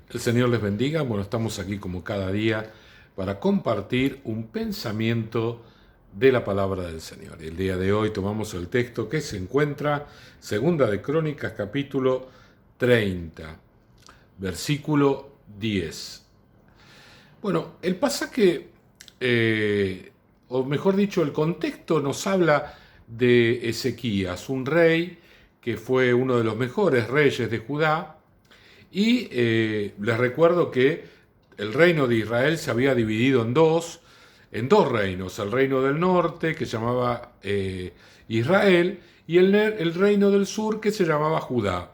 El Señor les bendiga. Bueno, estamos aquí como cada día para compartir un pensamiento de la palabra del Señor. El día de hoy tomamos el texto que se encuentra, Segunda de Crónicas, capítulo 30, versículo 10. Bueno, el pasaje, o mejor dicho, el contexto nos habla de Ezequías, un rey que fue uno de los mejores reyes de Judá. Y les recuerdo que el reino de Israel se había dividido en dos reinos, el reino del norte que se llamaba Israel y el reino del sur que se llamaba Judá.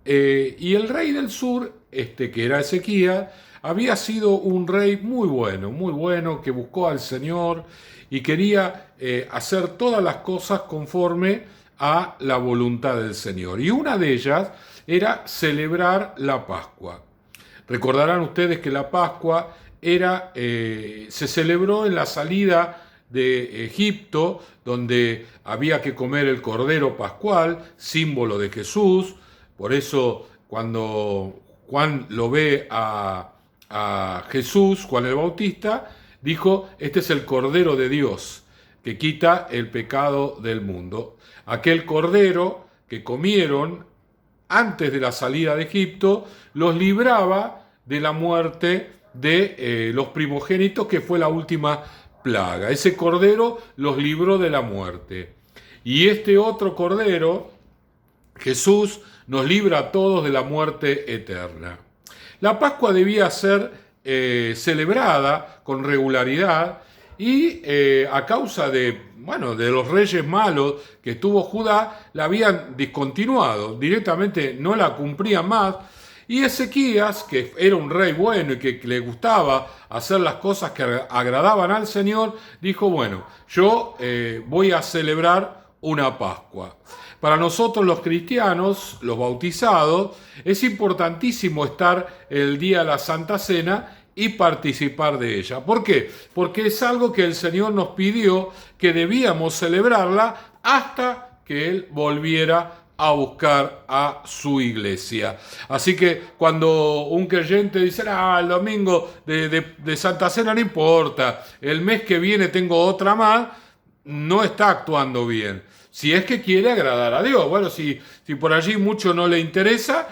Y el rey del sur, que era Ezequías, había sido un rey muy bueno, que buscó al Señor y quería hacer todas las cosas conforme a la voluntad del Señor. Y una de ellas era celebrar la Pascua. Recordarán ustedes que la Pascua se celebró en la salida de Egipto, donde había que comer el cordero pascual, símbolo de Jesús. Por eso cuando Juan lo ve a Jesús, Juan el Bautista, dijo, este es el Cordero de Dios que quita el pecado del mundo. Aquel cordero que comieron antes de la salida de Egipto los libraba de la muerte de los primogénitos, que fue la última plaga. Ese cordero los libró de la muerte. Y este otro cordero, Jesús, nos libra a todos de la muerte eterna. La Pascua debía ser celebrada con regularidad y a causa de los reyes malos que tuvo Judá, la habían discontinuado, directamente no la cumplían más. Y Ezequías, que era un rey bueno y que le gustaba hacer las cosas que agradaban al Señor, dijo, bueno, yo voy a celebrar una Pascua. Para nosotros los cristianos, los bautizados, es importantísimo estar el día de la Santa Cena y participar de ella. ¿Por qué? Porque es algo que el Señor nos pidió que debíamos celebrarla hasta que Él volviera a buscar a su iglesia. Así que cuando un creyente dice, el domingo de Santa Cena no importa, el mes que viene tengo otra más, no está actuando bien. Si es que quiere agradar a Dios. Bueno, si por allí mucho no le interesa,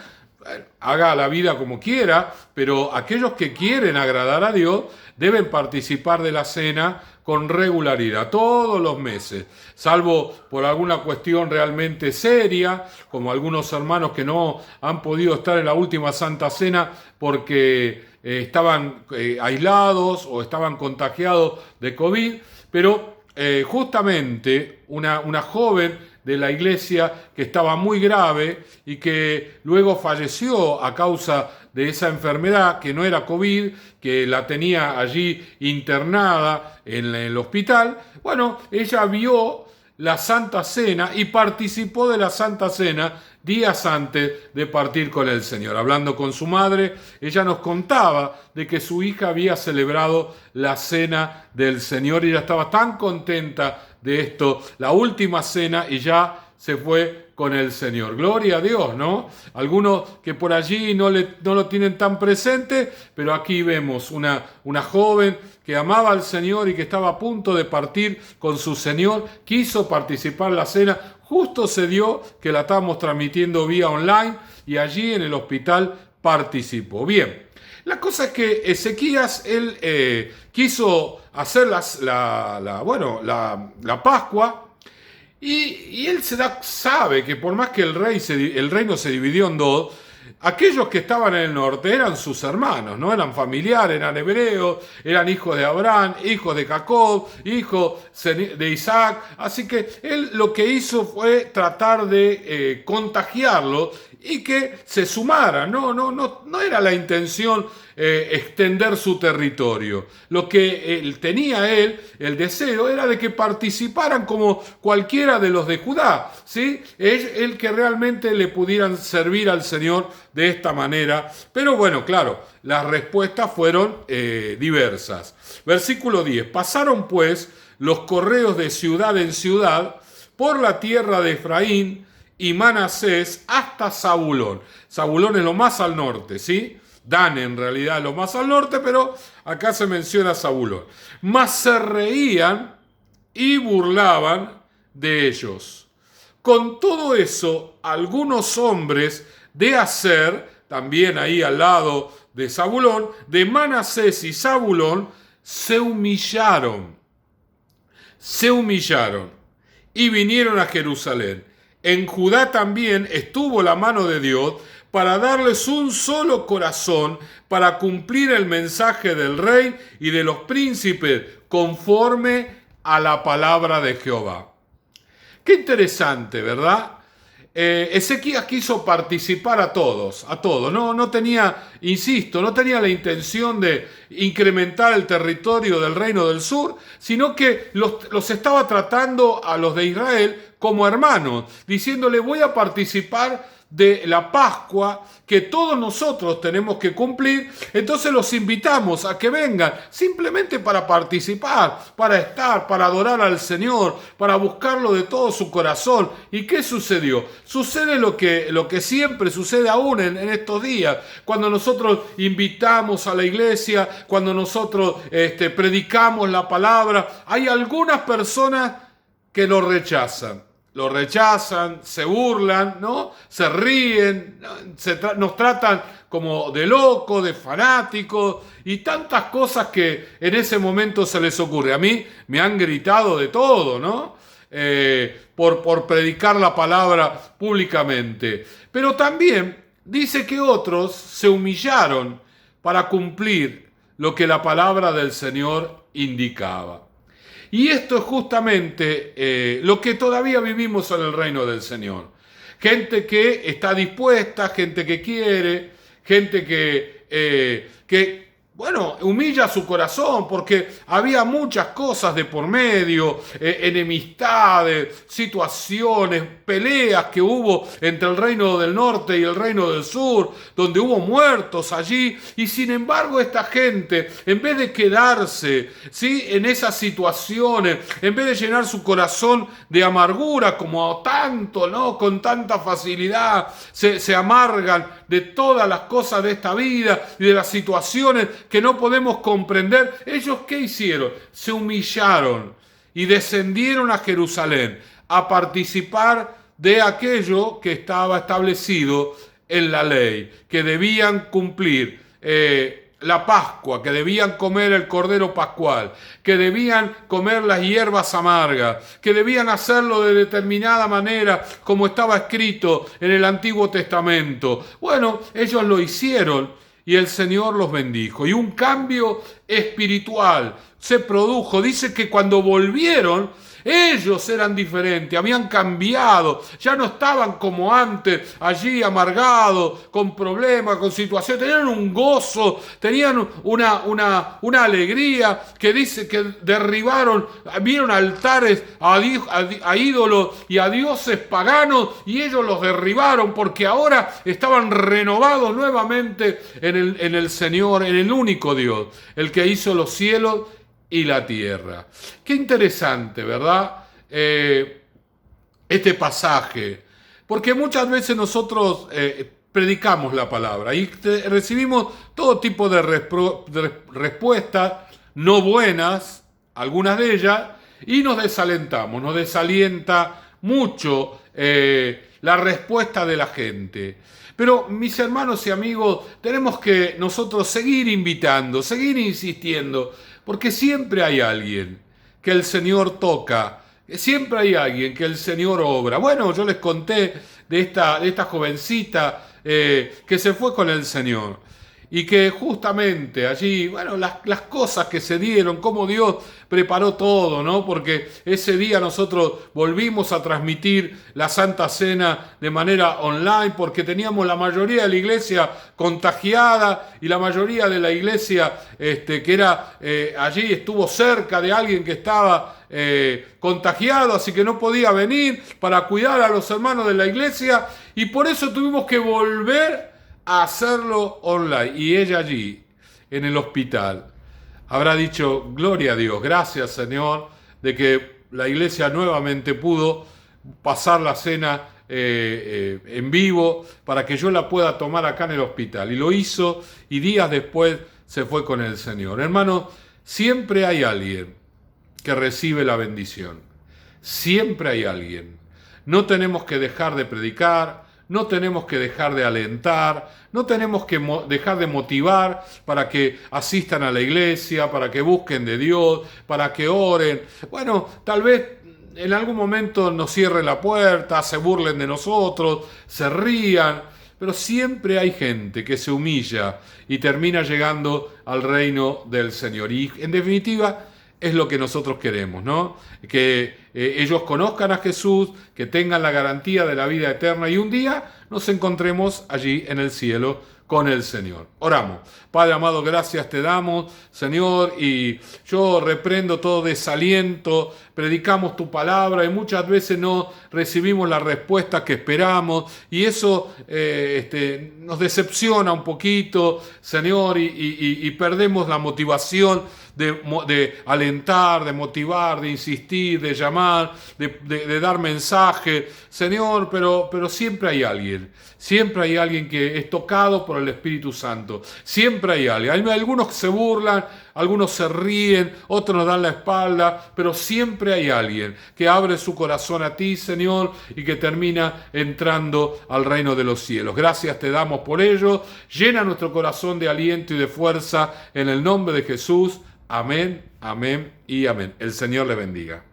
haga la vida como quiera, pero aquellos que quieren agradar a Dios deben participar de la cena con regularidad, todos los meses, salvo por alguna cuestión realmente seria, como algunos hermanos que no han podido estar en la última Santa Cena porque estaban aislados o estaban contagiados de COVID, pero justamente una joven de la iglesia que estaba muy grave y que luego falleció a causa de esa enfermedad que no era COVID, que la tenía allí internada en el hospital. Bueno, ella vio la Santa Cena y participó de la Santa Cena días antes de partir con el Señor. Hablando con su madre, ella nos contaba de que su hija había celebrado la cena del Señor y ella estaba tan contenta de esto, la última cena, y ya se fue con el Señor. Gloria a Dios, ¿no? Algunos que por allí no lo tienen tan presente, pero aquí vemos una joven que amaba al Señor y que estaba a punto de partir con su Señor, quiso participar en la cena. Justo se dio que la estábamos transmitiendo vía online y allí en el hospital participó. Bien, la cosa es que Ezequías, él quiso hacer la Pascua y él sabe que por más que el reino se dividió en dos, aquellos que estaban en el norte eran sus hermanos, no eran familiares, eran hebreos, eran hijos de Abraham, hijos de Jacob, hijos de Isaac. Así que él lo que hizo fue tratar de contagiarlo y que se sumaran. No era la intención extender su territorio. Lo que tenía él, el deseo, era de que participaran como cualquiera de los de Judá, ¿sí? Es el que realmente le pudieran servir al Señor de esta manera. Pero bueno, claro, las respuestas fueron diversas. Versículo 10. Pasaron pues los correos de ciudad en ciudad por la tierra de Efraín y Manasés hasta Zabulón. Zabulón es lo más al norte, ¿sí? Dan en realidad lo más al norte, pero acá se menciona Zabulón. Mas se reían y burlaban de ellos. Con todo eso, algunos hombres de Aser, también ahí al lado de Zabulón, de Manasés y Zabulón, se humillaron y vinieron a Jerusalén. En Judá también estuvo la mano de Dios para darles un solo corazón para cumplir el mensaje del rey y de los príncipes conforme a la palabra de Jehová. Qué interesante, ¿verdad? Ezequías quiso participar a todos, no tenía, insisto, no tenía la intención de incrementar el territorio del reino del sur, sino que los estaba tratando a los de Israel como hermanos, diciéndole voy a participar de la Pascua que todos nosotros tenemos que cumplir, entonces los invitamos a que vengan simplemente para participar, para estar, para adorar al Señor, para buscarlo de todo su corazón. ¿Y qué sucedió? Sucede lo que siempre sucede aún en estos días, cuando nosotros invitamos a la iglesia, cuando nosotros predicamos la palabra, hay algunas personas que lo rechazan, se burlan, ¿no? Se ríen, nos tratan como de locos, de fanáticos y tantas cosas que en ese momento se les ocurre. A mí me han gritado de todo, ¿no? Por predicar la palabra públicamente. Pero también dice que otros se humillaron para cumplir lo que la palabra del Señor indicaba. Y esto es justamente lo que todavía vivimos en el reino del Señor. Gente que está dispuesta, gente que quiere, gente que humilla su corazón porque había muchas cosas de por medio, enemistades, situaciones, peleas que hubo entre el reino del norte y el reino del sur, donde hubo muertos allí, y sin embargo esta gente, en vez de quedarse, ¿sí?, en esas situaciones, en vez de llenar su corazón de amargura como tanto, ¿no?, con tanta facilidad, se amargan de todas las cosas de esta vida y de las situaciones que no podemos comprender. ¿Ellos qué hicieron? Se humillaron y descendieron a Jerusalén a participar de aquello que estaba establecido en la ley, que debían cumplir la Pascua, que debían comer el cordero pascual, que debían comer las hierbas amargas, que debían hacerlo de determinada manera como estaba escrito en el Antiguo Testamento. Bueno, ellos lo hicieron y el Señor los bendijo. Y un cambio espiritual se produjo. Dice que cuando volvieron, ellos eran diferentes, habían cambiado, ya no estaban como antes, allí amargados, con problemas, con situaciones, tenían un gozo, tenían una alegría, que dice que derribaron, vieron altares a ídolos y a dioses paganos, y ellos los derribaron, porque ahora estaban renovados nuevamente en el Señor, en el único Dios, el que hizo los cielos y la tierra. Qué interesante, ¿verdad? Este pasaje, porque muchas veces nosotros predicamos la palabra y recibimos todo tipo de respuestas no buenas, algunas de ellas, y nos desalentamos, nos desalienta mucho la respuesta de la gente. Pero mis hermanos y amigos, tenemos que nosotros seguir invitando, seguir insistiendo, porque siempre hay alguien que el Señor toca, siempre hay alguien que el Señor obra. Bueno, yo les conté de esta jovencita que se fue con el Señor y que justamente allí, bueno, las cosas que se dieron, cómo Dios preparó todo, ¿no? Porque ese día nosotros volvimos a transmitir la Santa Cena de manera online porque teníamos la mayoría de la iglesia contagiada y la mayoría de la iglesia que era allí estuvo cerca de alguien que estaba contagiado, así que no podía venir para cuidar a los hermanos de la iglesia y por eso tuvimos que volver a hacerlo online. Y ella allí, en el hospital, habrá dicho, gloria a Dios, gracias Señor, de que la iglesia nuevamente pudo pasar la cena en vivo para que yo la pueda tomar acá en el hospital. Y lo hizo y días después se fue con el Señor. Hermano, siempre hay alguien que recibe la bendición. Siempre hay alguien. No tenemos que dejar de predicar, no tenemos que dejar de alentar, no tenemos que dejar de motivar para que asistan a la iglesia, para que busquen de Dios, para que oren. Bueno, tal vez en algún momento nos cierren la puerta, se burlen de nosotros, se rían, pero siempre hay gente que se humilla y termina llegando al reino del Señor. Y en definitiva es lo que nosotros queremos, ¿no? Que ellos conozcan a Jesús, que tengan la garantía de la vida eterna y un día nos encontremos allí en el cielo con el Señor. Oramos. Padre amado, gracias te damos, Señor, y yo reprendo todo desaliento, predicamos tu palabra y muchas veces no recibimos la respuesta que esperamos y eso nos decepciona un poquito, Señor, y perdemos la motivación de alentar, de motivar, de insistir, de llamar, de dar mensaje, Señor, pero siempre hay alguien que es tocado por el Espíritu Santo, siempre hay alguien. Hay algunos que se burlan, algunos se ríen, otros nos dan la espalda, pero siempre hay alguien que abre su corazón a ti, Señor, y que termina entrando al reino de los cielos. Gracias te damos por ello, llena nuestro corazón de aliento y de fuerza en el nombre de Jesús. Amén, amén y amén. El Señor le bendiga.